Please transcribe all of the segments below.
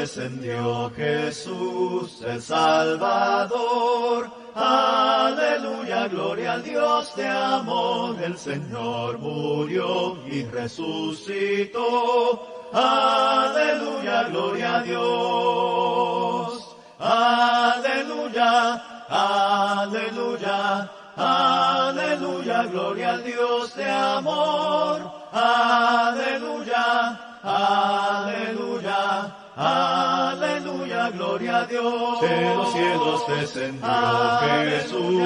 descendió Jesús el Salvador. Aleluya, gloria al Dios de amor. El Señor murió y resucitó. Aleluya, gloria a Dios. Aleluya, aleluya, aleluya, gloria al Dios de amor. Aleluya, aleluya, aleluya, gloria a Dios. De los cielos descendió Jesús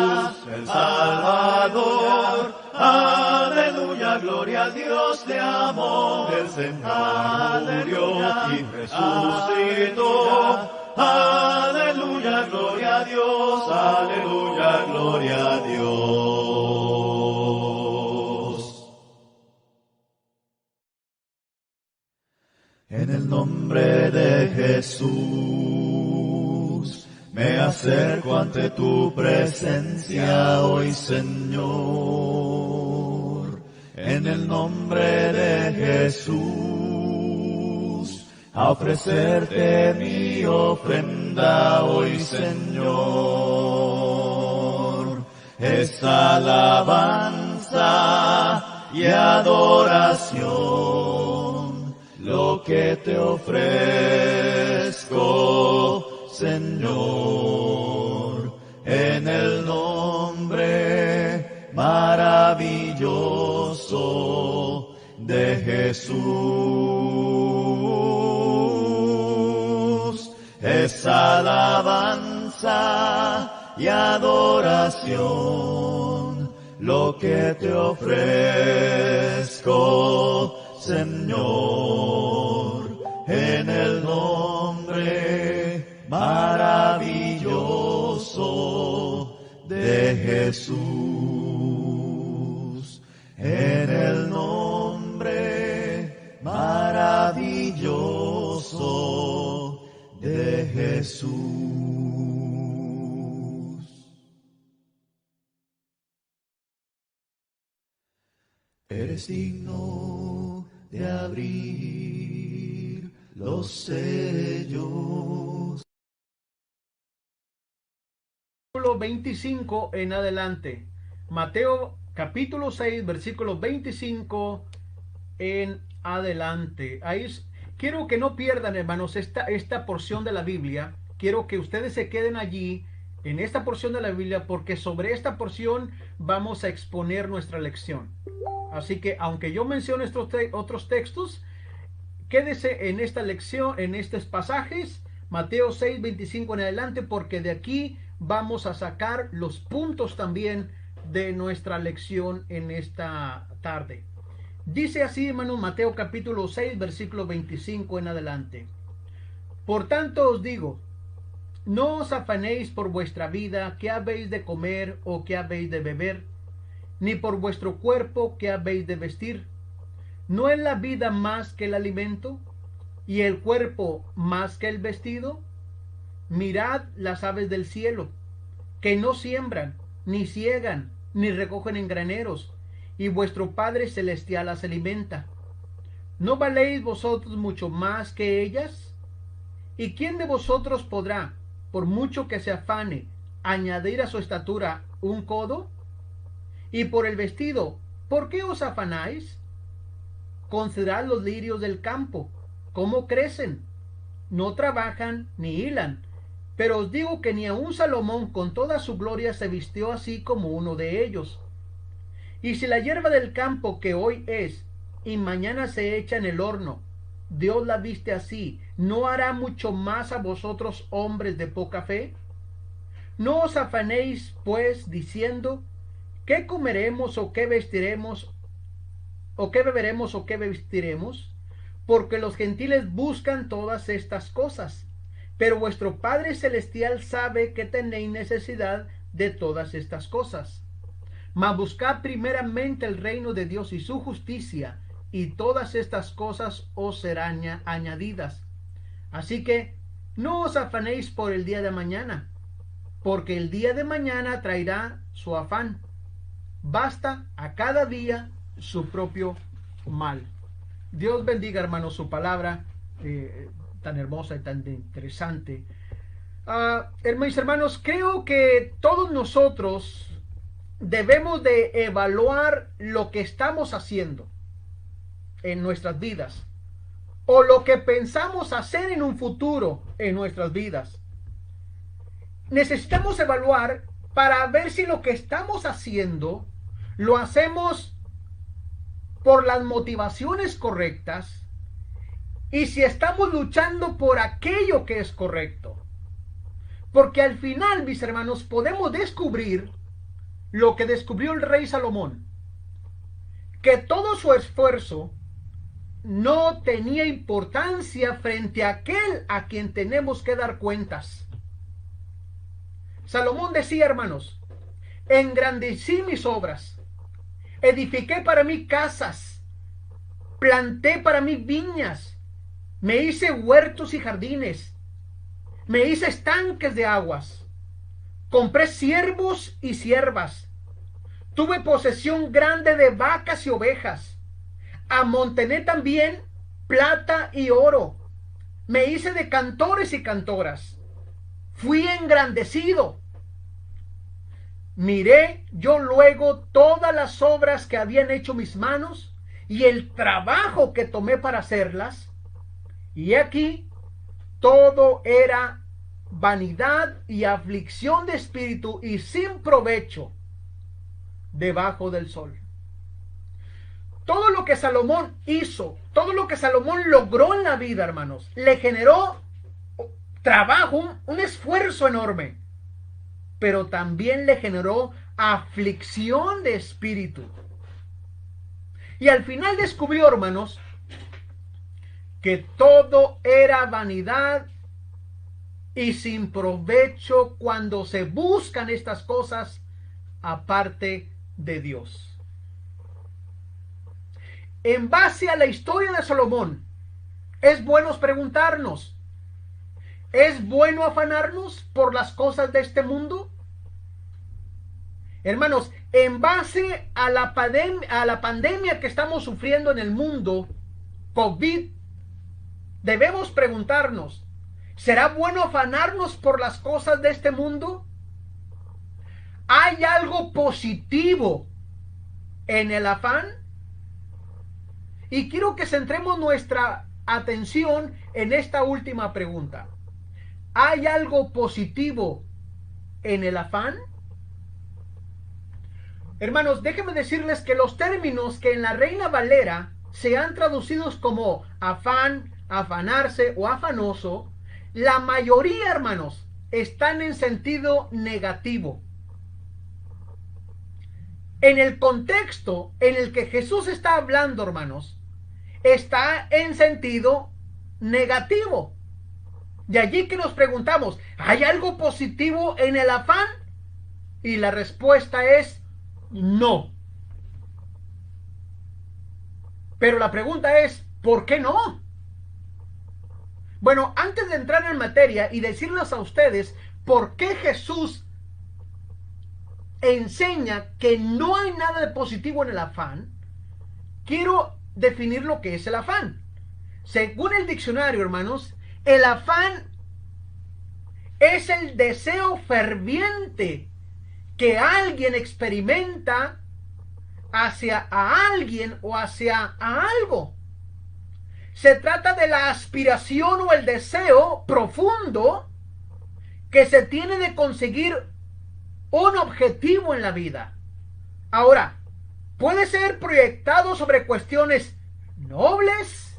el Salvador. Aleluya, gloria al Dios de amor. El Señor murió y resucitó. Aleluya, gloria a Dios. Aleluya, gloria a Dios. En el nombre de Jesús me acerco ante tu presencia hoy, Señor. En el nombre de Jesús, a ofrecerte mi ofrenda hoy, Señor. Esta alabanza y adoración, lo que te ofrezco, Señor, en el nombre maravilloso de Jesús. Esa alabanza y adoración, lo que te ofrezco, Señor, en el nombre maravilloso de Jesús. En el nombre maravilloso de Jesús. Eres digno de abrir los sellos. Versículo 25 en adelante. Mateo capítulo 6, versículo 25 en adelante. Quiero que no pierdan, hermanos, esta porción de la Biblia. Quiero que ustedes se queden allí en esta porción de la Biblia, porque sobre esta porción vamos a exponer nuestra lección. Así que, aunque yo mencione estos otros textos, quédese en esta lección, en estos pasajes, Mateo 6, 25 en adelante, porque de aquí vamos a sacar los puntos también de nuestra lección en esta tarde. Dice así, hermanos, Mateo capítulo 6, versículo 25 en adelante. Por tanto os digo, no os afanéis por vuestra vida, qué habéis de comer o qué habéis de beber, ni por vuestro cuerpo, qué habéis de vestir. ¿No es la vida más que el alimento, y el cuerpo más que el vestido? Mirad las aves del cielo, que no siembran, ni ciegan, ni recogen en graneros, y vuestro Padre Celestial las alimenta. ¿No valéis vosotros mucho más que ellas? ¿Y quién de vosotros podrá, por mucho que se afane, añadir a su estatura un codo? Y por el vestido, ¿por qué os afanáis? Considerad los lirios del campo, cómo crecen. No trabajan ni hilan. Pero os digo que ni aun Salomón con toda su gloria se vistió así como uno de ellos. Y si la hierba del campo que hoy es y mañana se echa en el horno, Dios la viste así, ¿no hará mucho más a vosotros, hombres de poca fe? No os afanéis, pues, diciendo, ¿qué comeremos o qué vestiremos? ¿O qué beberemos o qué vestiremos? Porque los gentiles buscan todas estas cosas. Pero vuestro Padre Celestial sabe que tenéis necesidad de todas estas cosas. Mas buscad primeramente el reino de Dios y su justicia, y todas estas cosas os serán añadidas. Así que no os afanéis por el día de mañana, porque el día de mañana traerá su afán. Basta a cada día su propio mal. Dios bendiga, hermanos, su palabra. tan hermosa y tan interesante. Mis hermanos, creo que todos nosotros debemos de evaluar lo que estamos haciendo en nuestras vidas o lo que pensamos hacer en un futuro en nuestras vidas. Necesitamos evaluar para ver si lo que estamos haciendo lo hacemos por las motivaciones correctas y si estamos luchando por aquello que es correcto. Porque al final, mis hermanos, podemos descubrir lo que descubrió el rey Salomón, que todo su esfuerzo no tenía importancia frente a aquel a quien tenemos que dar cuentas. Salomón decía, hermanos, engrandecí mis obras, edifiqué para mí casas, planté para mí viñas, me hice huertos y jardines, me hice estanques de aguas, compré siervos y siervas, tuve posesión grande de vacas y ovejas, amontoné también plata y oro, me hice de cantores y cantoras, fui engrandecido. Miré yo luego todas las obras que habían hecho mis manos y el trabajo que tomé para hacerlas, y aquí todo era vanidad y aflicción de espíritu y sin provecho debajo del sol. Todo lo que Salomón hizo, todo lo que Salomón logró en la vida, hermanos, le generó trabajo, un esfuerzo enorme, pero también le generó aflicción de espíritu. Y al final descubrió, hermanos, que todo era vanidad y sin provecho cuando se buscan estas cosas aparte de Dios. En base a la historia de Salomón, es bueno preguntarnos, ¿es bueno afanarnos por las cosas de este mundo? Hermanos, en base a la pandemia que estamos sufriendo en el mundo, COVID, debemos preguntarnos, ¿será bueno afanarnos por las cosas de este mundo? ¿Hay algo positivo en el afán? Y quiero que centremos nuestra atención en esta última pregunta. ¿Hay algo positivo en el afán? Hermanos, déjenme decirles que los términos que en la Reina Valera se han traducido como afán, afanarse o afanoso, la mayoría, hermanos, están en sentido negativo. En el contexto en el que Jesús está hablando, hermanos, está en sentido negativo. De allí que nos preguntamos, ¿hay algo positivo en el afán? Y la respuesta es no. Pero la pregunta es, ¿por qué no? Bueno, antes de entrar en materia y decirles a ustedes por qué Jesús enseña que no hay nada de positivo en el afán, quiero definir lo que es el afán. Según el diccionario, hermanos, el afán es el deseo ferviente que alguien experimenta hacia a alguien o hacia a algo. Se trata de la aspiración o el deseo profundo que se tiene de conseguir un objetivo en la vida. Ahora, puede ser proyectado sobre cuestiones nobles,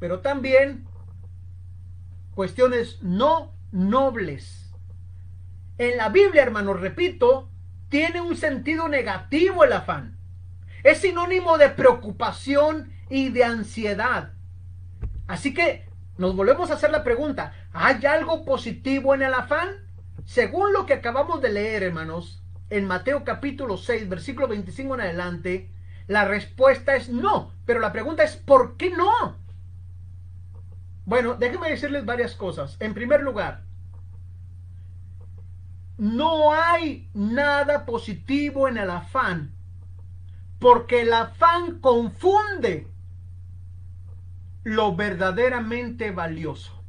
pero también cuestiones no nobles. En la Biblia, hermanos, repito, tiene un sentido negativo el afán. Es sinónimo de preocupación y de ansiedad. Así que nos volvemos a hacer la pregunta, ¿hay algo positivo en el afán? Según lo que acabamos de leer, hermanos, en Mateo capítulo 6, versículo 25 en adelante, la respuesta es no. Pero la pregunta es, ¿por qué no? Bueno, déjenme decirles varias cosas. En primer lugar, no hay nada positivo en el afán, porque el afán confunde lo verdaderamente valioso.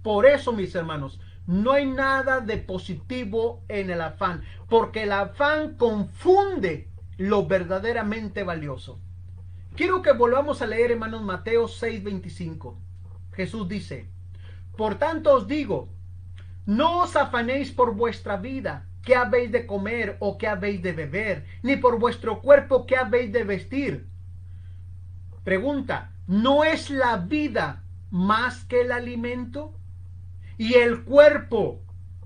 Por eso, mis hermanos, no hay nada de positivo en el afán, porque el afán confunde lo verdaderamente valioso. Quiero que volvamos a leer, hermanos, Mateo 6:25. Jesús dice: por tanto os digo, no os afanéis por vuestra vida, qué habéis de comer o qué habéis de beber, ni por vuestro cuerpo, qué habéis de vestir. Pregunta: ¿no es la vida más que el alimento? ¿Y el cuerpo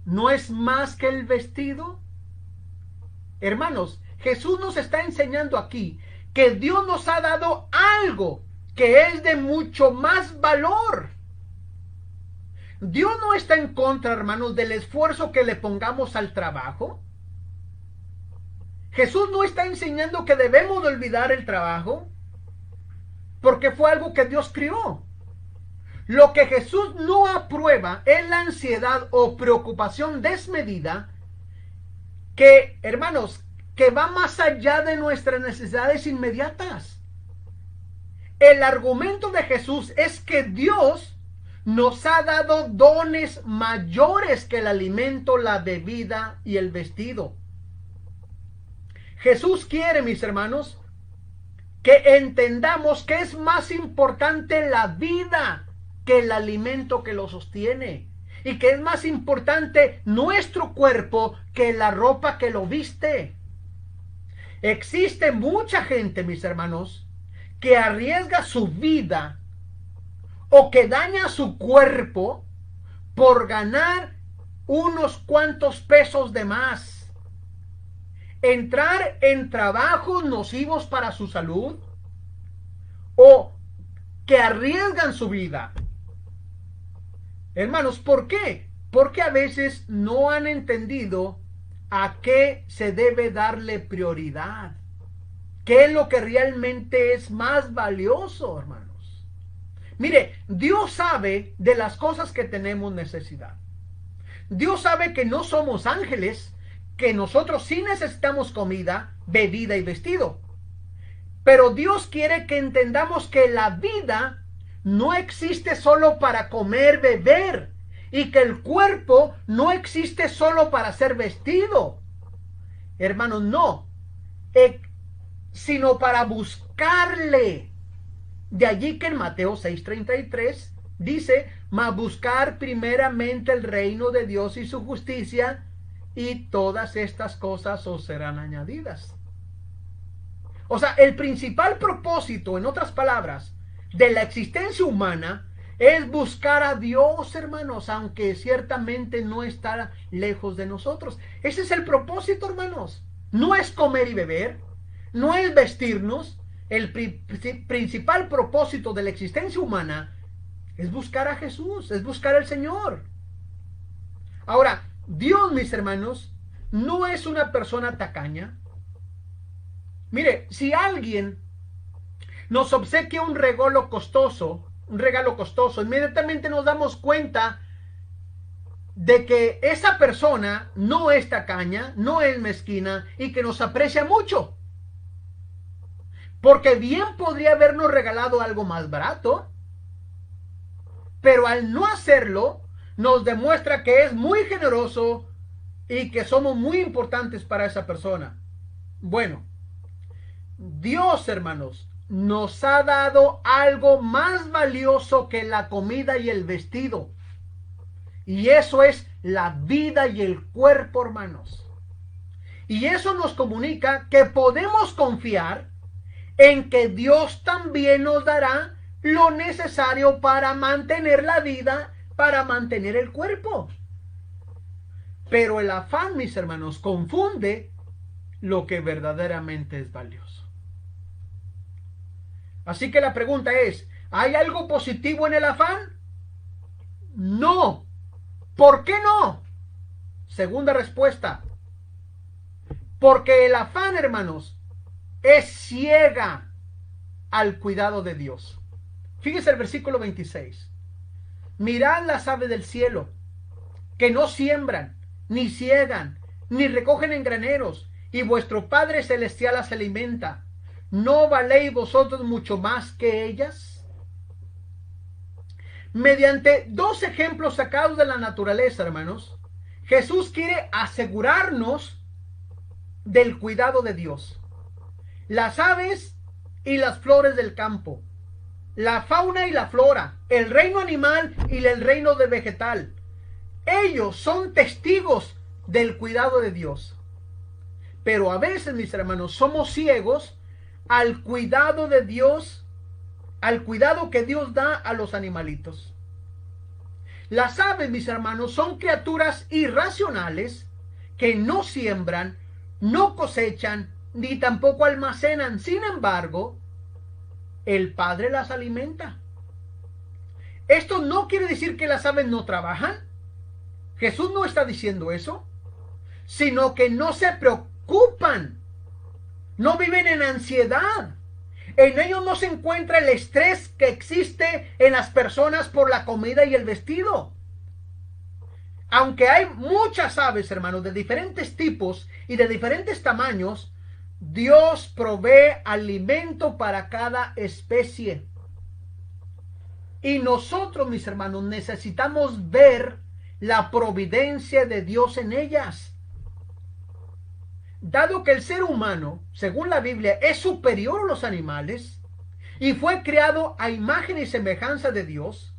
no es más que el vestido? Hermanos, Jesús nos está enseñando aquí que Dios nos ha dado algo que es de mucho más valor. Dios no está en contra, hermanos, del esfuerzo que le pongamos al trabajo. Jesús no está enseñando que debemos de olvidar el trabajo, porque fue algo que Dios crió. Lo que Jesús no aprueba es la ansiedad o preocupación desmedida que, hermanos, que va más allá de nuestras necesidades inmediatas. El argumento de Jesús es que Dios nos ha dado dones mayores que el alimento, la bebida y el vestido. Jesús quiere, mis hermanos, que entendamos que es más importante la vida que el alimento que lo sostiene, y que es más importante nuestro cuerpo que la ropa que lo viste. Existe mucha gente, mis hermanos, que arriesga su vida o que daña su cuerpo por ganar unos cuantos pesos de más, entrar en trabajos nocivos para su salud, o que arriesgan su vida. Hermanos, ¿por qué? Porque a veces no han entendido a qué se debe darle prioridad. ¿Qué es lo que realmente es más valioso, hermanos? Mire, Dios sabe de las cosas que tenemos necesidad. Dios sabe que no somos ángeles, que nosotros sí necesitamos comida, bebida y vestido. Pero Dios quiere que entendamos que la vida no existe solo para comer, beber, y que el cuerpo no existe solo para ser vestido. Hermanos, no, sino para buscarle. De allí que en Mateo 6:33 dice: mas buscar primeramente el reino de Dios y su justicia, y todas estas cosas os serán añadidas. O sea, el principal propósito, en otras palabras, de la existencia humana es buscar a Dios, hermanos, aunque ciertamente no está lejos de nosotros. Ese es el propósito, hermanos. No es comer y beber, no es vestirnos. El principal propósito de la existencia humana es buscar a Jesús, es buscar al Señor. Ahora, Dios, mis hermanos, no es una persona tacaña. Mire, si alguien nos obsequia un regalo costoso, inmediatamente nos damos cuenta de que esa persona no es tacaña, no es mezquina y que nos aprecia mucho. Porque bien podría habernos regalado algo más barato, pero al no hacerlo, nos demuestra que es muy generoso y que somos muy importantes para esa persona. Bueno, Dios, hermanos, nos ha dado algo más valioso que la comida y el vestido. Y eso es la vida y el cuerpo, hermanos. Y eso nos comunica que podemos confiar en que Dios también nos dará lo necesario para mantener la vida, para mantener el cuerpo. Pero el afán, mis hermanos, confunde lo que verdaderamente es valioso. Así que la pregunta es, ¿hay algo positivo en el afán? No. ¿Por qué no? Segunda respuesta. Porque el afán, hermanos, es ciega al cuidado de Dios. Fíjese el versículo 26. Mirad las aves del cielo, que no siembran, ni ciegan, ni recogen en graneros, y vuestro Padre Celestial las alimenta. ¿No valéis vosotros mucho más que ellas? Mediante dos ejemplos sacados de la naturaleza, hermanos, Jesús quiere asegurarnos del cuidado de Dios. Las aves y las flores del campo, la fauna y la flora, el reino animal y el reino de vegetal. Ellos son testigos del cuidado de Dios. Pero a veces, mis hermanos, somos ciegos al cuidado de Dios, al cuidado que Dios da a los animalitos. Las aves, mis hermanos, son criaturas irracionales que no siembran, no cosechan, ni tampoco almacenan. Sin embargo, el Padre las alimenta. Esto no quiere decir que las aves no trabajan. Jesús no está diciendo eso, sino que no se preocupan, no viven en ansiedad. En ellos no se encuentra el estrés que existe en las personas por la comida y el vestido. Aunque hay muchas aves, hermanos, de diferentes tipos y de diferentes tamaños, Dios provee alimento para cada especie. Y nosotros, mis hermanos, necesitamos ver la providencia de Dios en ellas. Dado que el ser humano, según la Biblia, es superior a los animales y fue creado a imagen y semejanza de Dios,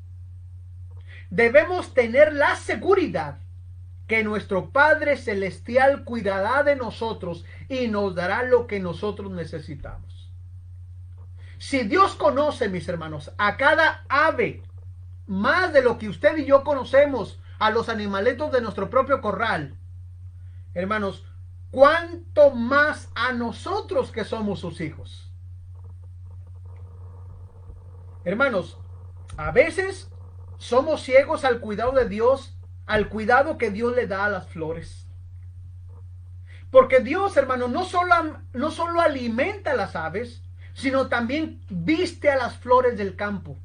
debemos tener la seguridad que nuestro Padre Celestial cuidará de nosotros y nos dará lo que nosotros necesitamos. Si Dios conoce, mis hermanos, a cada ave más de lo que usted y yo conocemos a los animalitos de nuestro propio corral, hermanos, ¿cuánto más a nosotros que somos sus hijos? Hermanos, a veces somos ciegos al cuidado de Dios, al cuidado que Dios le da a las flores. Porque Dios, hermanos, no solo alimenta a las aves, sino también viste a las flores del campo.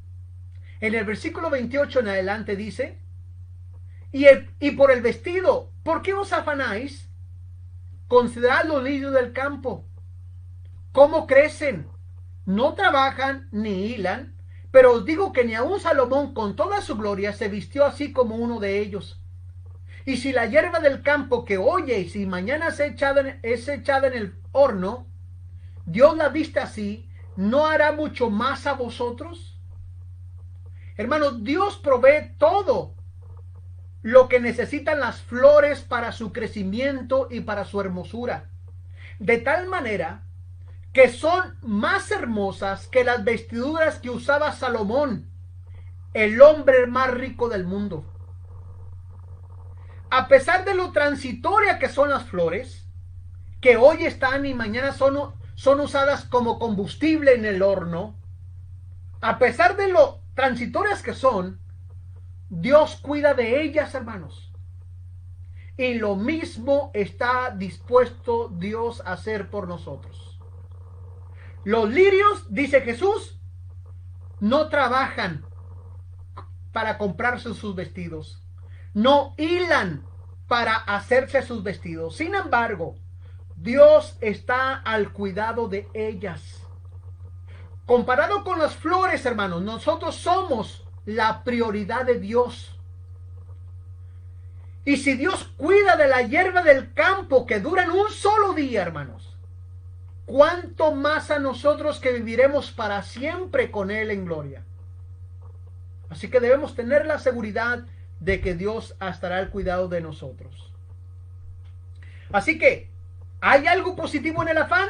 En el versículo 28 en adelante dice, y por el vestido, ¿por qué os afanáis? Considerad los lirios del campo, cómo crecen, no trabajan ni hilan, pero os digo que ni aun Salomón con toda su gloria se vistió así como uno de ellos. Y si la hierba del campo que oyes y mañana es echada en el horno, Dios la viste así, ¿no hará mucho más a vosotros? Hermanos, Dios provee todo lo que necesitan las flores para su crecimiento y para su hermosura, de tal manera que son más hermosas que las vestiduras que usaba Salomón, el hombre más rico del mundo. A pesar de lo transitoria que son las flores, que hoy están y mañana son usadas como combustible en el horno, a pesar de lo transitorias que son, Dios cuida de ellas, hermanos. Y lo mismo está dispuesto Dios a hacer por nosotros. Los lirios, dice Jesús, no trabajan para comprarse sus vestidos. No hilan para hacerse sus vestidos. Sin embargo, Dios está al cuidado de ellas. Comparado con las flores, hermanos, nosotros somos la prioridad de Dios. Y si Dios cuida de la hierba del campo que duran un solo día, hermanos, ¿cuánto más a nosotros que viviremos para siempre con Él en gloria? Así que debemos tener la seguridad de que Dios estará al cuidado de nosotros. Así que, ¿hay algo positivo en el afán?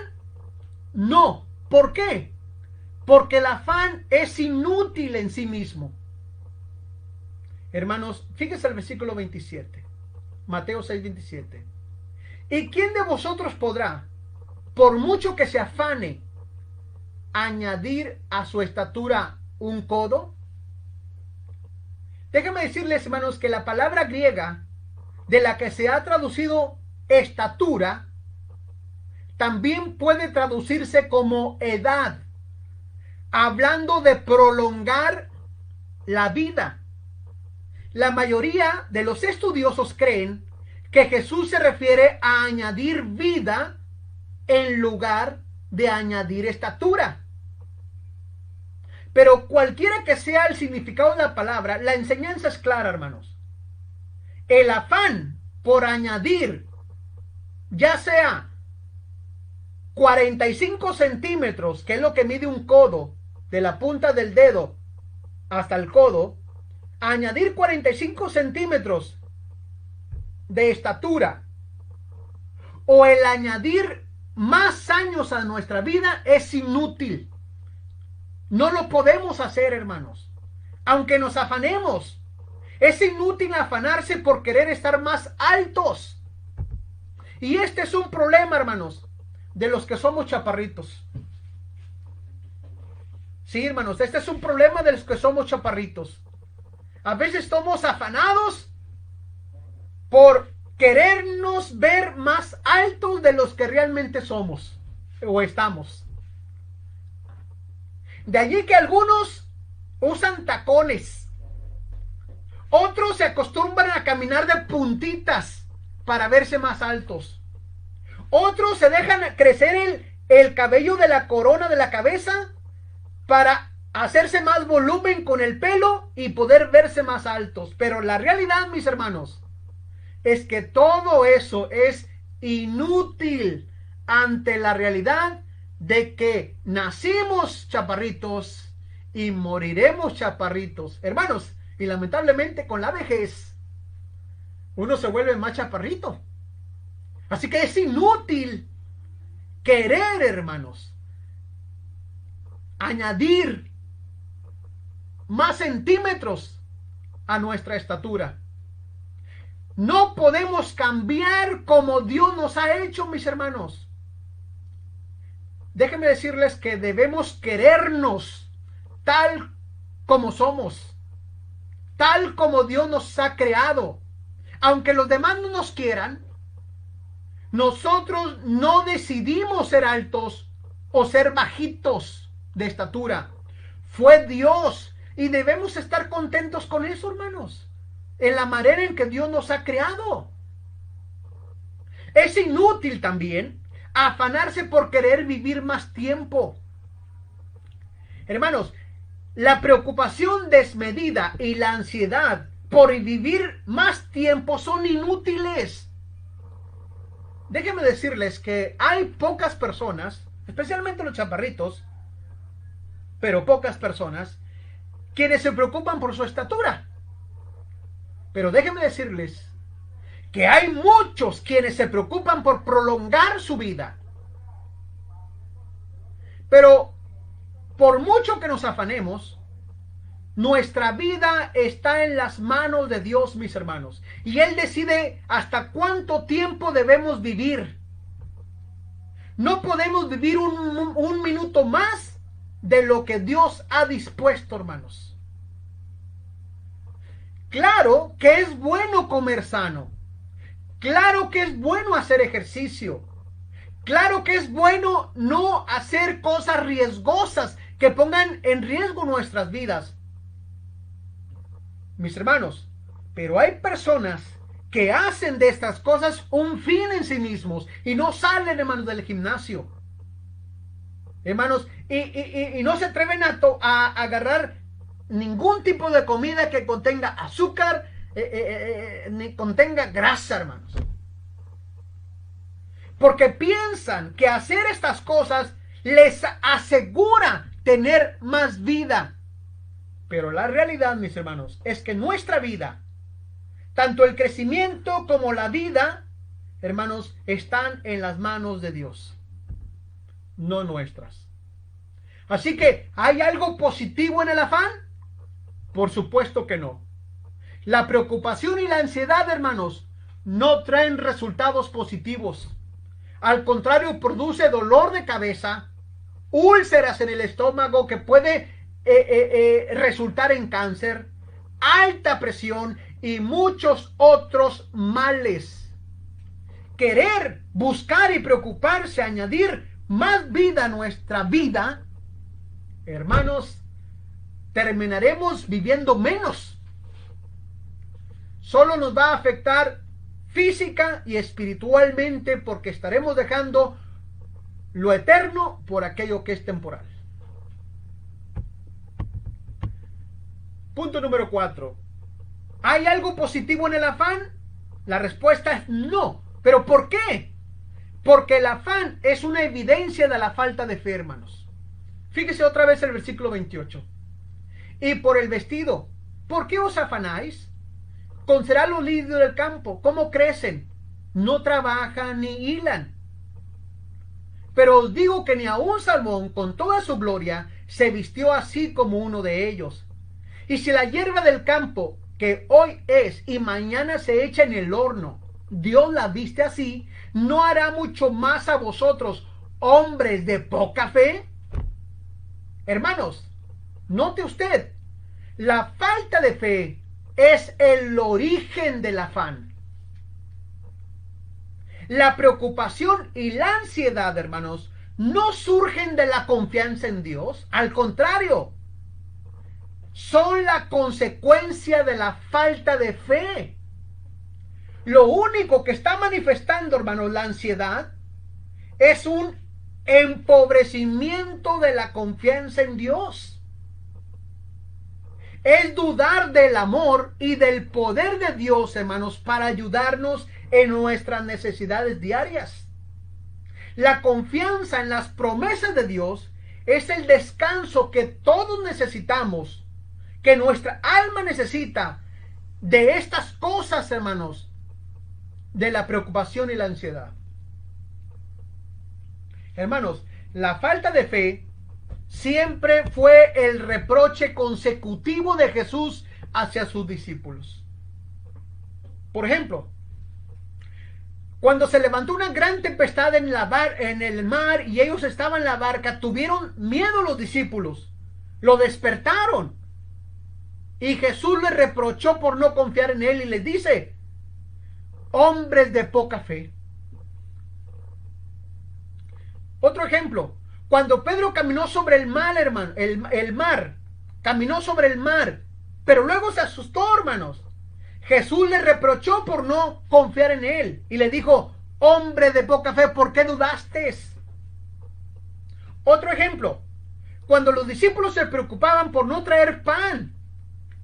No. ¿Por qué? Porque el afán es inútil en sí mismo. Hermanos, fíjense el versículo 27. Mateo 6:27. ¿Y quién de vosotros podrá, por mucho que se afane, añadir a su estatura un codo? Déjenme decirles, hermanos, que la palabra griega de la que se ha traducido estatura también puede traducirse como edad, hablando de prolongar la vida. La mayoría de los estudiosos creen que Jesús se refiere a añadir vida en lugar de añadir estatura. Pero cualquiera que sea el significado de la palabra, la enseñanza es clara, hermanos. El afán por añadir, ya sea 45 centímetros, que es lo que mide un codo, de la punta del dedo hasta el codo, añadir 45 centímetros de estatura, o el añadir más años a nuestra vida, es inútil. No lo podemos hacer, hermanos. Aunque nos afanemos, es inútil afanarse por querer estar más altos. Y este es un problema, hermanos, de los que somos chaparritos. Sí, hermanos, este es un problema de los que somos chaparritos. A veces estamos afanados por querernos ver más altos de los que realmente somos o estamos. De allí que algunos usan tacones. Otros se acostumbran a caminar de puntitas para verse más altos. Otros se dejan crecer el cabello de la corona de la cabeza para hacerse más volumen con el pelo y poder verse más altos. Pero la realidad, mis hermanos, es que todo eso es inútil ante la realidad de que nacimos chaparritos y moriremos chaparritos, hermanos. Y lamentablemente con la vejez uno se vuelve más chaparrito. Así que es inútil querer, hermanos, añadir más centímetros a nuestra estatura. No podemos cambiar como Dios nos ha hecho, mis hermanos. Déjenme decirles que debemos querernos tal como somos, tal como Dios nos ha creado. Aunque los demás no nos quieran, nosotros no decidimos ser altos o ser bajitos de estatura. Fue Dios y debemos estar contentos con eso, hermanos, en la manera en que Dios nos ha creado. Es inútil también afanarse por querer vivir más tiempo. Hermanos, la preocupación desmedida y la ansiedad por vivir más tiempo son inútiles. Déjenme decirles que hay pocas personas, especialmente los chaparritos, pero pocas personas, quienes se preocupan por su estatura. Pero déjenme decirles que hay muchos quienes se preocupan por prolongar su vida. Pero por mucho que nos afanemos, nuestra vida está en las manos de Dios, mis hermanos. Y Él decide hasta cuánto tiempo debemos vivir. No podemos vivir un minuto más de lo que Dios ha dispuesto, hermanos. Claro que es bueno comer sano. Claro que es bueno hacer ejercicio. Claro que es bueno no hacer cosas riesgosas que pongan en riesgo nuestras vidas. Mis hermanos, pero hay personas que hacen de estas cosas un fin en sí mismos y no salen, hermanos, del gimnasio. Hermanos, y no se atreven a agarrar ningún tipo de comida que contenga azúcar, ni contenga grasa, hermanos. Porque piensan que hacer estas cosas les asegura tener más vida. Pero la realidad, mis hermanos, es que nuestra vida, tanto el crecimiento como la vida, hermanos, están en las manos de Dios, no nuestras. Así que, ¿hay algo positivo en el afán? Por supuesto que no. La preocupación y la ansiedad, hermanos, no traen resultados positivos. Al contrario, produce dolor de cabeza, úlceras en el estómago que puede resultar en cáncer, alta presión y muchos otros males. Querer, buscar y preocuparse, añadir más vida a nuestra vida, hermanos, terminaremos viviendo menos. Solo nos va a afectar física y espiritualmente porque estaremos dejando lo eterno por aquello que es temporal. Punto número 4. ¿Hay algo positivo en el afán? La respuesta es no. ¿Pero por qué? Porque el afán es una evidencia de la falta de fe, hermanos. Fíjese otra vez el versículo 28. Y por el vestido, ¿por qué os afanáis? Considerad los lirios del campo, cómo crecen, no trabajan ni hilan. Pero os digo que ni aun Salomón, con toda su gloria, se vistió así como uno de ellos. Y si la hierba del campo, que hoy es y mañana se echa en el horno, Dios la viste así, ¿no hará mucho más a vosotros, hombres de poca fe? Hermanos, note usted, la falta de fe es el origen del afán. La preocupación y la ansiedad, hermanos, no surgen de la confianza en Dios. Al contrario, son la consecuencia de la falta de fe. Lo único que está manifestando, hermanos, la ansiedad es un empobrecimiento de la confianza en Dios. Es dudar del amor y del poder de Dios, hermanos, para ayudarnos en nuestras necesidades diarias. La confianza en las promesas de Dios es el descanso que todos necesitamos, que nuestra alma necesita de estas cosas, hermanos, de la preocupación y la ansiedad. Hermanos, la falta de fe siempre fue el reproche consecutivo de Jesús hacia sus discípulos. Por ejemplo, cuando se levantó una gran tempestad en el mar y ellos estaban en la barca, tuvieron miedo los discípulos, lo despertaron y Jesús les reprochó por no confiar en él y les dice: hombres de poca fe. Otro ejemplo, cuando Pedro caminó sobre el mar, hermano, el mar, caminó sobre el mar, pero luego se asustó, hermanos. Jesús le reprochó por no confiar en él y le dijo: hombre de poca fe, ¿por qué dudaste? Otro ejemplo, cuando los discípulos se preocupaban por no traer pan,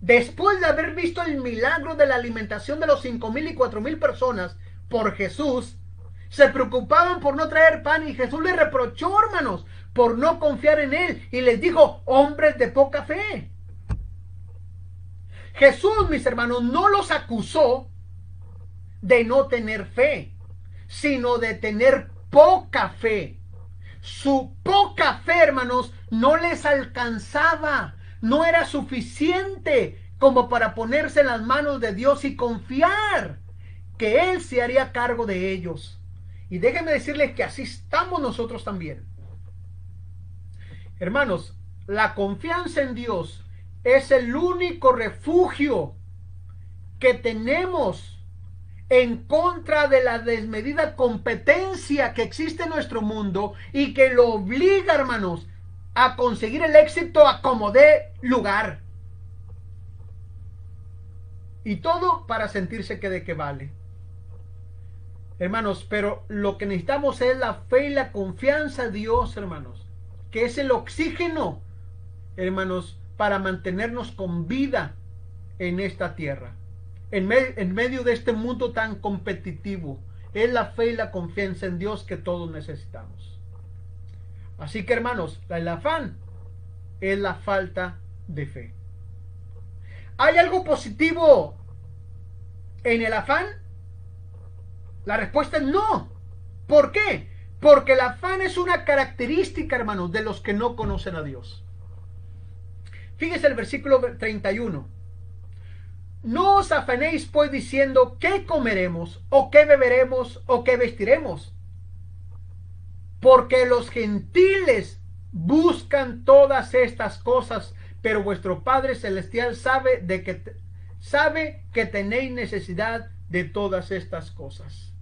después de haber visto el milagro de la alimentación de los 5,000 y 4,000 personas por Jesús, se preocupaban por no traer pan y Jesús les reprochó, hermanos, por no confiar en él y les dijo: hombres de poca fe. Jesús, mis hermanos, no los acusó de no tener fe, sino de tener poca fe. Su poca fe, hermanos, no les alcanzaba, no era suficiente como para ponerse en las manos de Dios y confiar que Él se haría cargo de ellos. Y déjenme decirles que así estamos nosotros también. Hermanos, la confianza en Dios es el único refugio que tenemos en contra de la desmedida competencia que existe en nuestro mundo y que lo obliga, hermanos, a conseguir el éxito a como dé lugar. Y todo para sentirse que de que vale. Hermanos, pero lo que necesitamos es la fe y la confianza en Dios, hermanos, que es el oxígeno, hermanos, para mantenernos con vida en esta tierra, en medio de este mundo tan competitivo. Es la fe y la confianza en Dios que todos necesitamos. Así que, hermanos, el afán es la falta de fe. ¿Hay algo positivo en el afán? La respuesta es no. ¿Por qué? Porque el afán es una característica, hermanos, de los que no conocen a Dios. Fíjese el versículo 31. No os afanéis pues diciendo: ¿qué comeremos? ¿O qué beberemos? ¿O qué vestiremos? Porque los gentiles buscan todas estas cosas, pero vuestro Padre Celestial sabe que tenéis necesidad de todas estas cosas.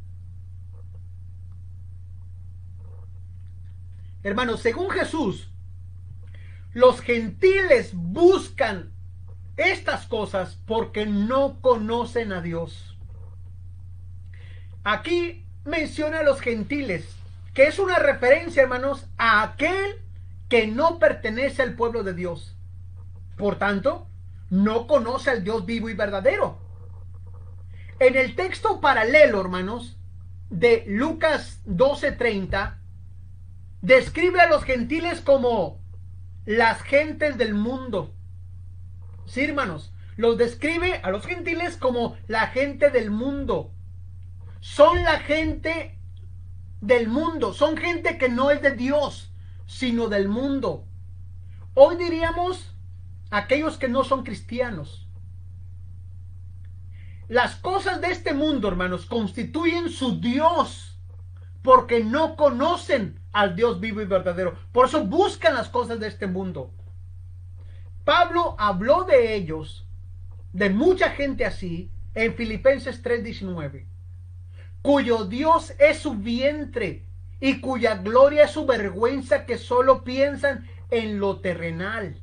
Hermanos, según Jesús, los gentiles buscan estas cosas porque no conocen a Dios. Aquí menciona a los gentiles, que es una referencia, hermanos, a aquel que no pertenece al pueblo de Dios. Por tanto, no conoce al Dios vivo y verdadero. En el texto paralelo, hermanos, de Lucas 12:30, describe a los gentiles como las gentes del mundo. Sí, hermanos, los describe a los gentiles como la gente del mundo. Son la gente del mundo, son gente que no es de Dios, sino del mundo. Hoy diríamos aquellos que no son cristianos. Las cosas de este mundo, hermanos, constituyen su Dios, porque no conocen al Dios vivo y verdadero. Por eso buscan las cosas de este mundo. Pablo habló de ellos, de mucha gente así, en Filipenses 3:19, cuyo Dios es su vientre y cuya gloria es su vergüenza, que solo piensan en lo terrenal.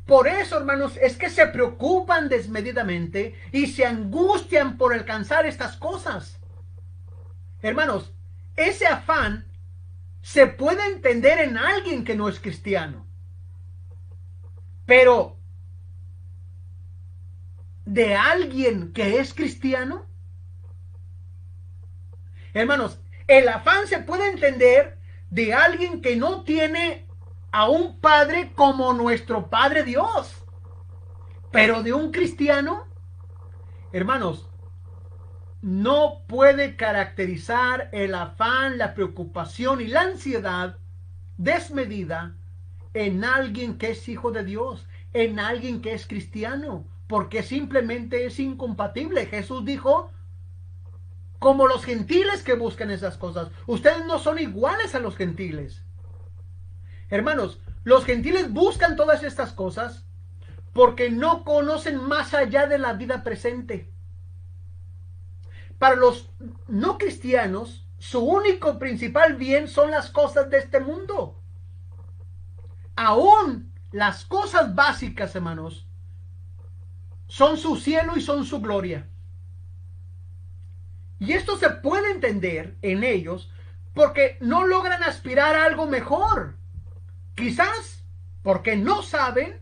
Por eso, hermanos, es que se preocupan desmedidamente y se angustian por alcanzar estas cosas. Hermanos, ese afán se puede entender en alguien que no es cristiano. Pero, ¿de alguien que es cristiano? Hermanos, el afán se puede entender de alguien que no tiene a un padre como nuestro Padre Dios. Pero de un cristiano, hermanos, no puede caracterizar el afán, la preocupación y la ansiedad desmedida en alguien que es hijo de Dios, en alguien que es cristiano, porque simplemente es incompatible. Jesús dijo, como los gentiles que buscan esas cosas, ustedes no son iguales a los gentiles. Hermanos, los gentiles buscan todas estas cosas porque no conocen más allá de la vida presente. Para los no cristianos, su único principal bien son las cosas de este mundo. Aún las cosas básicas, hermanos, son su cielo y son su gloria. Y esto se puede entender en ellos porque no logran aspirar a algo mejor. Quizás porque no saben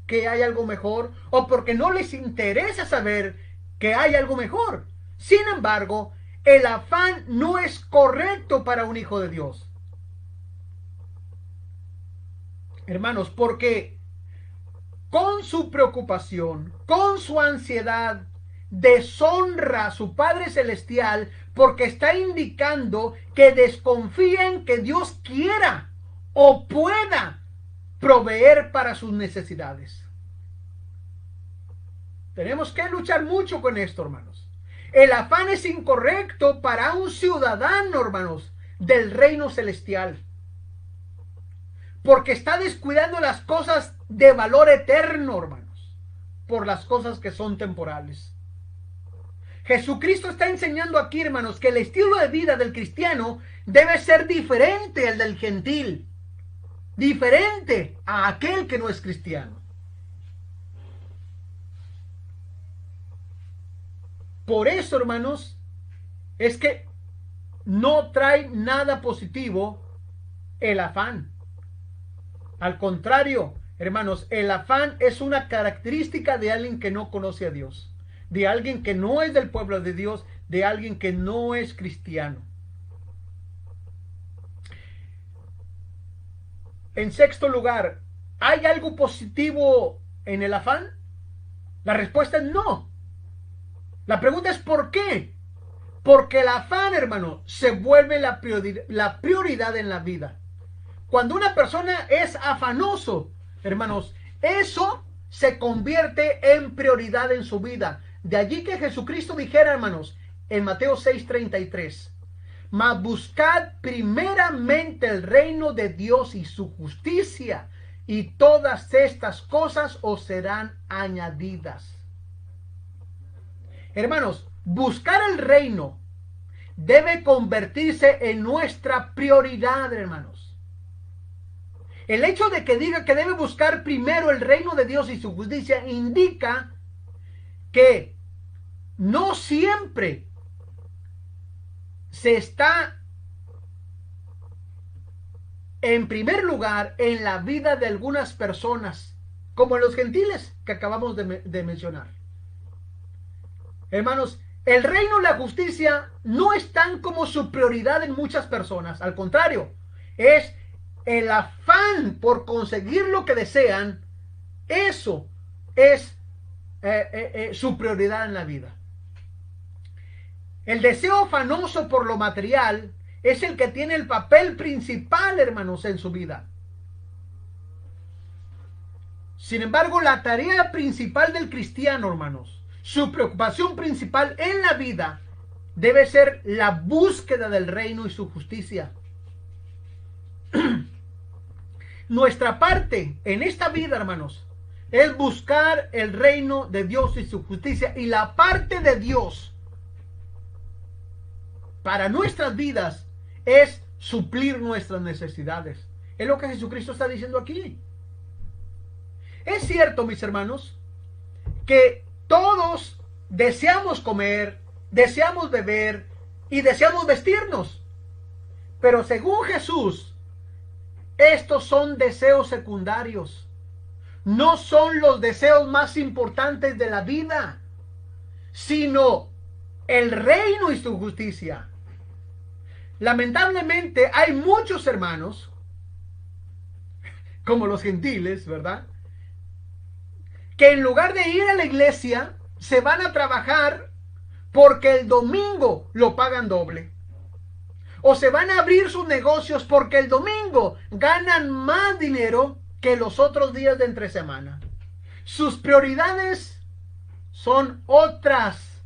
que hay algo mejor o porque no les interesa saber que hay algo mejor. Sin embargo, el afán no es correcto para un hijo de Dios. Hermanos, porque con su preocupación, con su ansiedad, deshonra a su Padre Celestial porque está indicando que desconfía en que Dios quiera o pueda proveer para sus necesidades. Tenemos que luchar mucho con esto, hermanos. El afán es incorrecto para un ciudadano, hermanos, del reino celestial, porque está descuidando las cosas de valor eterno, hermanos, por las cosas que son temporales. Jesucristo está enseñando aquí, hermanos, que el estilo de vida del cristiano debe ser diferente al del gentil, diferente a aquel que no es cristiano. Por eso, hermanos, es que no trae nada positivo el afán. Al contrario, hermanos, el afán es una característica de alguien que no conoce a Dios, de alguien que no es del pueblo de Dios, de alguien que no es cristiano. En sexto lugar, ¿hay algo positivo en el afán? La respuesta es no. La pregunta es ¿por qué? Porque el afán, hermano, se vuelve la prioridad en la vida. Cuando una persona es afanoso, hermanos, eso se convierte en prioridad en su vida. De allí que Jesucristo dijera, hermanos, en Mateo 6:33, mas buscad primeramente el reino de Dios y su justicia, y todas estas cosas os serán añadidas. Hermanos, buscar el reino debe convertirse en nuestra prioridad, hermanos. El hecho de que diga que debe buscar primero el reino de Dios y su justicia indica que no siempre se está en primer lugar en la vida de algunas personas como en los gentiles que acabamos de mencionar. Hermanos, el reino y la justicia no están como su prioridad en muchas personas. Al contrario, es el afán por conseguir lo que desean. Eso es su prioridad en la vida. El deseo afanoso por lo material es el que tiene el papel principal, hermanos, en su vida. Sin embargo, la tarea principal del cristiano, hermanos, su preocupación principal en la vida debe ser la búsqueda del reino y su justicia. Nuestra parte en esta vida, hermanos, es buscar el reino de Dios y su justicia. Y la parte de Dios para nuestras vidas es suplir nuestras necesidades. Es lo que Jesucristo está diciendo aquí. Es cierto, mis hermanos, que todos deseamos comer, deseamos beber y deseamos vestirnos. Pero según Jesús, estos son deseos secundarios. No son los deseos más importantes de la vida, sino el reino y su justicia. Lamentablemente hay muchos hermanos, como los gentiles, ¿verdad?, que en lugar de ir a la iglesia se van a trabajar porque el domingo lo pagan doble. O se van a abrir sus negocios porque el domingo ganan más dinero que los otros días de entre semana. Sus prioridades son otras,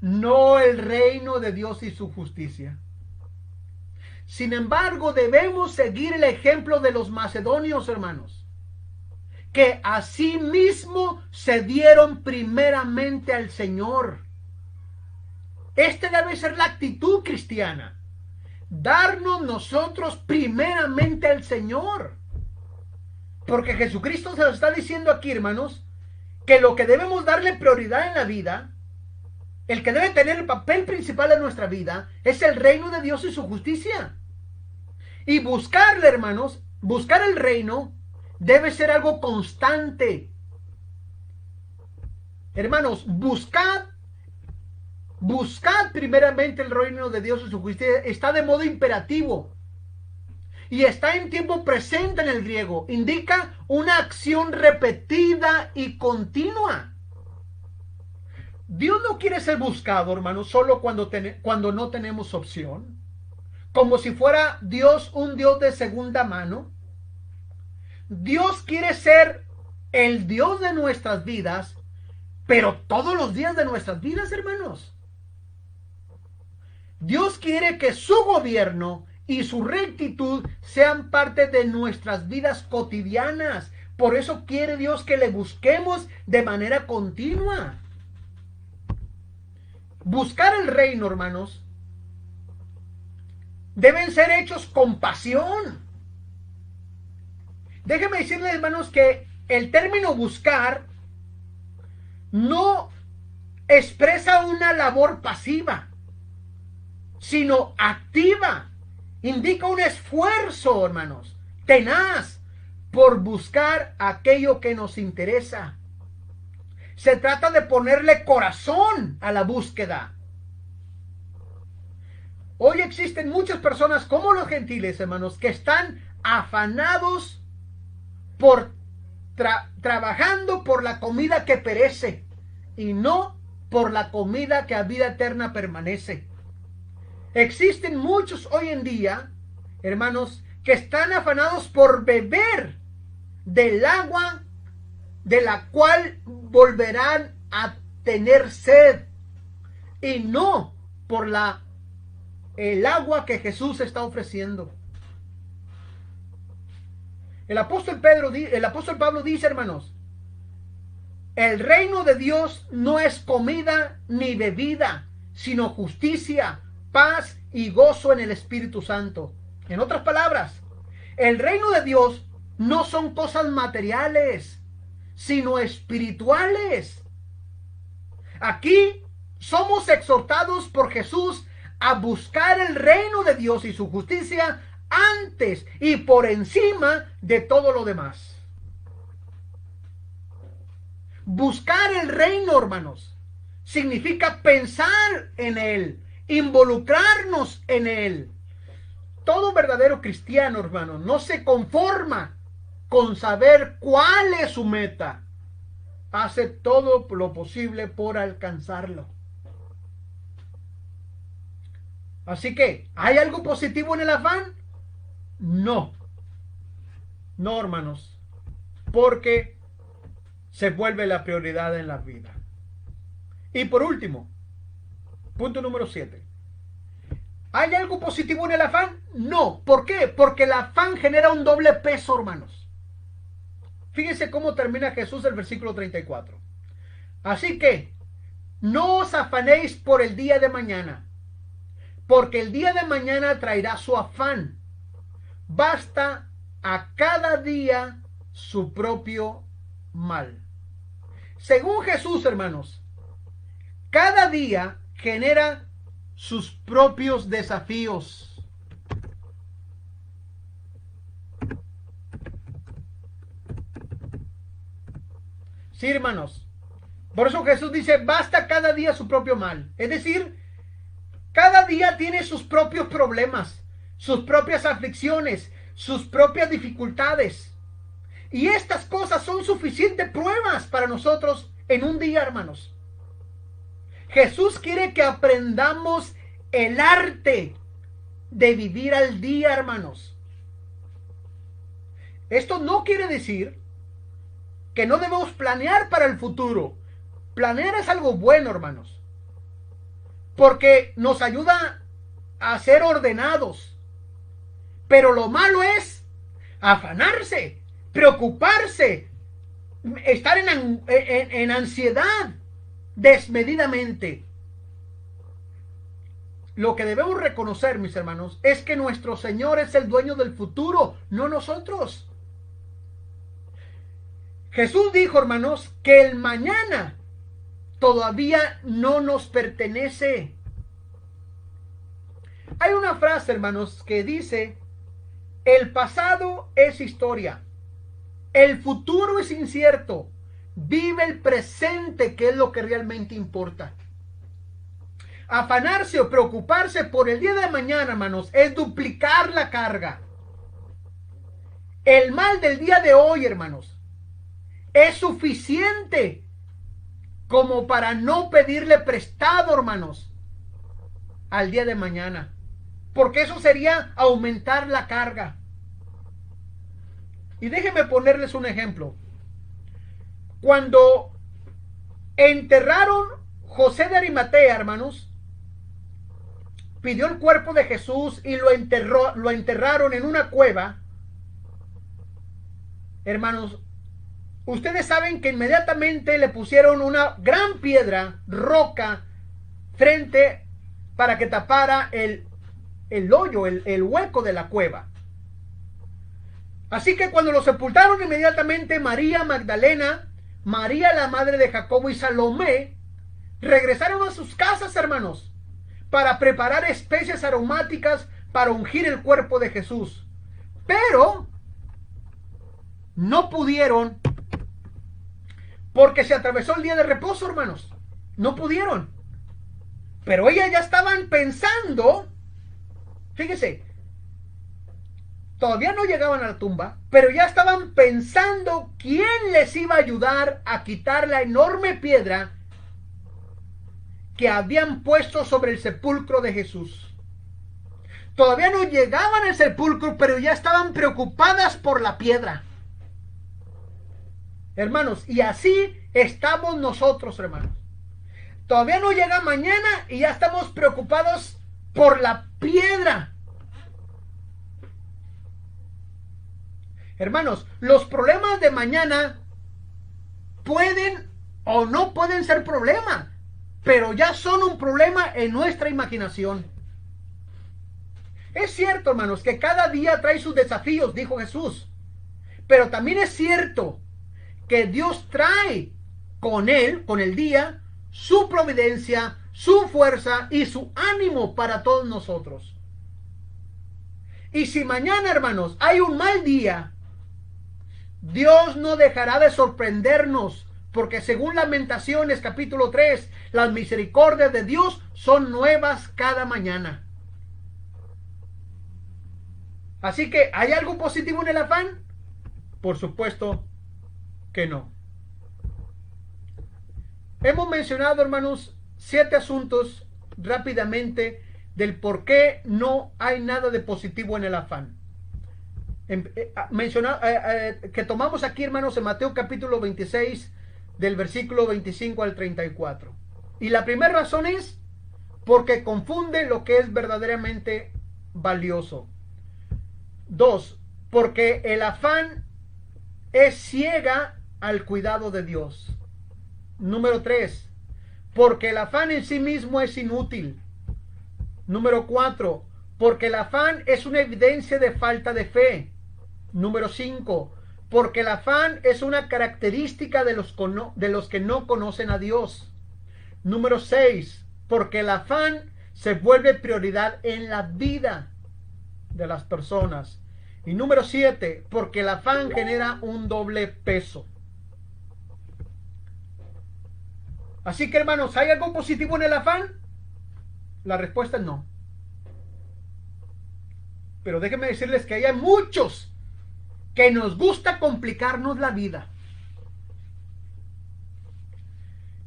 no el reino de Dios y su justicia. Sin embargo, debemos seguir el ejemplo de los macedonios, hermanos, que asimismo se dieron primeramente al Señor. Esta debe ser la actitud cristiana. Darnos nosotros primeramente al Señor. Porque Jesucristo se lo está diciendo aquí, hermanos, que lo que debemos darle prioridad en la vida, el que debe tener el papel principal en nuestra vida, es el reino de Dios y su justicia. Y buscarle, hermanos, buscar el reino debe ser algo constante. Hermanos, buscad primeramente el reino de Dios y su justicia. Está de modo imperativo. Y está en tiempo presente en el griego. Indica una acción repetida y continua. Dios no quiere ser buscado, hermanos, solo cuando no tenemos opción. Como si fuera Dios un Dios de segunda mano. Dios quiere ser el Dios de nuestras vidas, pero todos los días de nuestras vidas, hermanos. Dios quiere que su gobierno y su rectitud sean parte de nuestras vidas cotidianas. Por eso quiere Dios que le busquemos de manera continua. Buscar el reino, hermanos, deben ser hechos con pasión. Déjenme decirles, hermanos, que el término buscar no expresa una labor pasiva, sino activa. Indica un esfuerzo, hermanos, tenaz por buscar aquello que nos interesa. Se trata de ponerle corazón a la búsqueda. Hoy existen muchas personas como los gentiles, hermanos, que están afanados por trabajando por la comida que perece y no por la comida que a vida eterna permanece. Existen muchos hoy en día, hermanos, que están afanados por beber del agua de la cual volverán a tener sed y no por el agua que Jesús está ofreciendo. El apóstol Pablo dice, hermanos, el reino de Dios no es comida ni bebida, sino justicia, paz y gozo en el Espíritu Santo. En otras palabras, el reino de Dios no son cosas materiales, sino espirituales. Aquí somos exhortados por Jesús a buscar el reino de Dios y su justicia antes y por encima de todo lo demás. Buscar el reino, hermanos, significa pensar en Él, involucrarnos en Él. Todo verdadero cristiano, hermanos, no se conforma con saber cuál es su meta. Hace todo lo posible por alcanzarlo. Así que, ¿hay algo positivo en el afán? No. No, hermanos. Porque se vuelve la prioridad en la vida. Y por último, punto número 7. ¿Hay algo positivo en el afán? No. ¿Por qué? Porque el afán genera un doble peso, hermanos. Fíjense cómo termina Jesús el versículo 34. Así que, no os afanéis por el día de mañana, porque el día de mañana traerá su afán. Basta a cada día su propio mal. Según Jesús, hermanos, cada día genera sus propios desafíos. Sí, hermanos. Por eso Jesús dice, basta cada día su propio mal. Es decir, cada día tiene sus propios problemas, sus propias aflicciones, sus propias dificultades. Y estas cosas son suficientes pruebas para nosotros en un día, hermanos. Jesús quiere que aprendamos el arte de vivir al día, hermanos. Esto no quiere decir que no debemos planear para el futuro. Planear es algo bueno, hermanos, porque nos ayuda a ser ordenados. Pero lo malo es afanarse, preocuparse, estar en ansiedad desmedidamente. Lo que debemos reconocer, mis hermanos, es que nuestro Señor es el dueño del futuro, no nosotros. Jesús dijo, hermanos, que el mañana todavía no nos pertenece. Hay una frase, hermanos, que dice: el pasado es historia, el futuro es incierto, vive el presente, que es lo que realmente importa. Afanarse o preocuparse por el día de mañana, hermanos, es duplicar la carga. El mal del día de hoy, hermanos, es suficiente como para no pedirle prestado, hermanos, al día de mañana, porque eso sería aumentar la carga. Y déjenme ponerles un ejemplo. Cuando enterraron José de Arimatea, hermanos, pidió el cuerpo de Jesús y lo enterraron en una cueva. Hermanos, ustedes saben que inmediatamente le pusieron una gran piedra, roca, frente para que tapara el hoyo, el hueco de la cueva. Así que cuando lo sepultaron, inmediatamente María Magdalena, María la madre de Jacobo y Salomé regresaron a sus casas, hermanos, para preparar especias aromáticas para ungir el cuerpo de Jesús. Pero no pudieron, porque se atravesó el día de reposo, hermanos. No pudieron. Pero ellas ya estaban pensando, fíjese, todavía no llegaban a la tumba, pero ya estaban pensando quién les iba a ayudar a quitar la enorme piedra que habían puesto sobre el sepulcro de Jesús. Todavía no llegaban al sepulcro, pero ya estaban preocupadas por la piedra. Hermanos, y así estamos nosotros, hermanos. Todavía no llega mañana y ya estamos preocupados por la piedra. Hermanos, los problemas de mañana pueden o no pueden ser problema, pero ya son un problema en nuestra imaginación. Es cierto, hermanos, que cada día trae sus desafíos, dijo Jesús. Pero también es cierto que Dios trae con él, con el día, su providencia, su fuerza y su ánimo para todos nosotros. Y si mañana, hermanos, hay un mal día, Dios no dejará de sorprendernos porque según Lamentaciones capítulo 3, las misericordias de Dios son nuevas cada mañana. Así que, ¿hay algo positivo en el afán? Por supuesto que no. Hemos mencionado, hermanos, 7 asuntos rápidamente del por qué no hay nada de positivo en el afán. Que tomamos aquí, hermanos, en Mateo capítulo 26, del versículo 25 al 34. Y la primera razón es porque confunde lo que es verdaderamente valioso. 2, porque el afán es ciega al cuidado de Dios. Número 3, porque el afán en sí mismo es inútil. Número 4, porque el afán es una evidencia de falta de fe. Número 5, porque el afán es una característica de los que no conocen a Dios. Número 6, porque el afán se vuelve prioridad en la vida de las personas. Y número 7, porque el afán genera un doble peso. Así que, hermanos, ¿hay algo positivo en el afán? La respuesta es no. Pero déjenme decirles que hay muchos que nos gusta complicarnos la vida.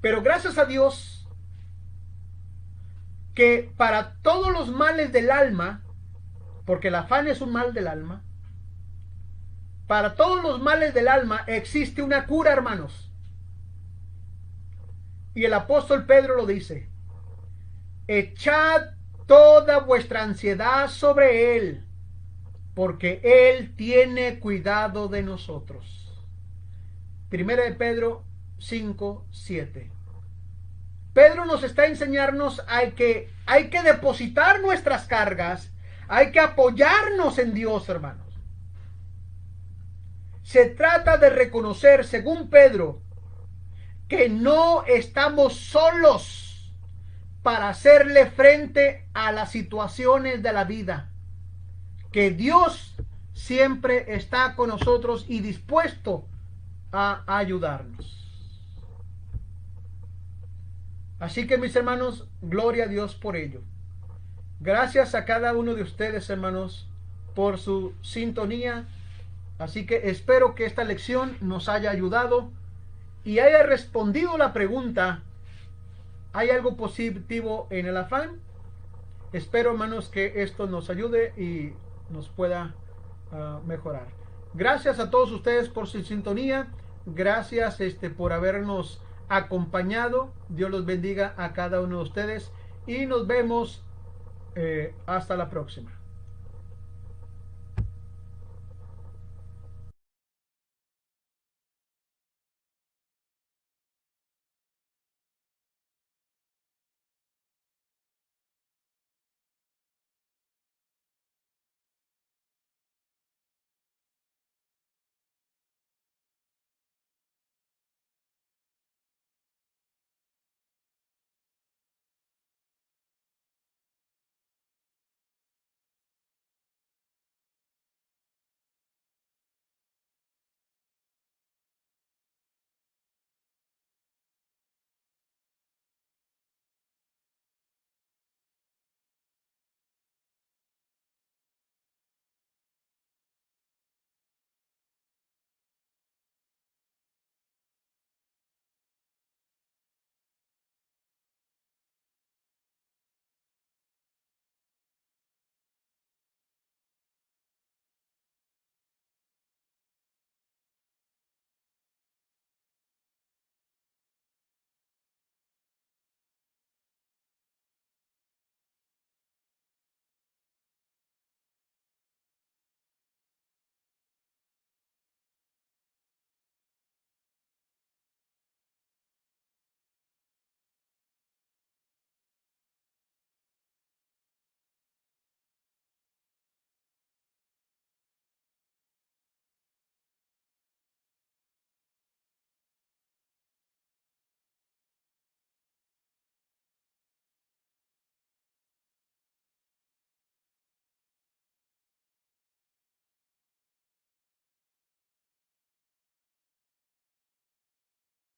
Pero gracias a Dios que para todos los males del alma, porque el afán es un mal del alma, para todos los males del alma existe una cura, hermanos. Y el apóstol Pedro lo dice: echad toda vuestra ansiedad sobre él, porque él tiene cuidado de nosotros. Primera de Pedro 5:7. Pedro nos está enseñándonos hay que depositar nuestras cargas, hay que apoyarnos en Dios, hermanos. Se trata de reconocer, según Pedro, que no estamos solos para hacerle frente a las situaciones de la vida, que Dios siempre está con nosotros y dispuesto a ayudarnos. Así que, mis hermanos, gloria a Dios por ello. Gracias a cada uno de ustedes, hermanos, por su sintonía. Así que espero que esta lección nos haya ayudado y haya respondido la pregunta: ¿hay algo positivo en el afán? Espero, hermanos, que esto nos ayude y nos pueda mejorar. Gracias a todos ustedes por su sintonía. Gracias por habernos acompañado. Dios los bendiga a cada uno de ustedes y nos vemos hasta la próxima.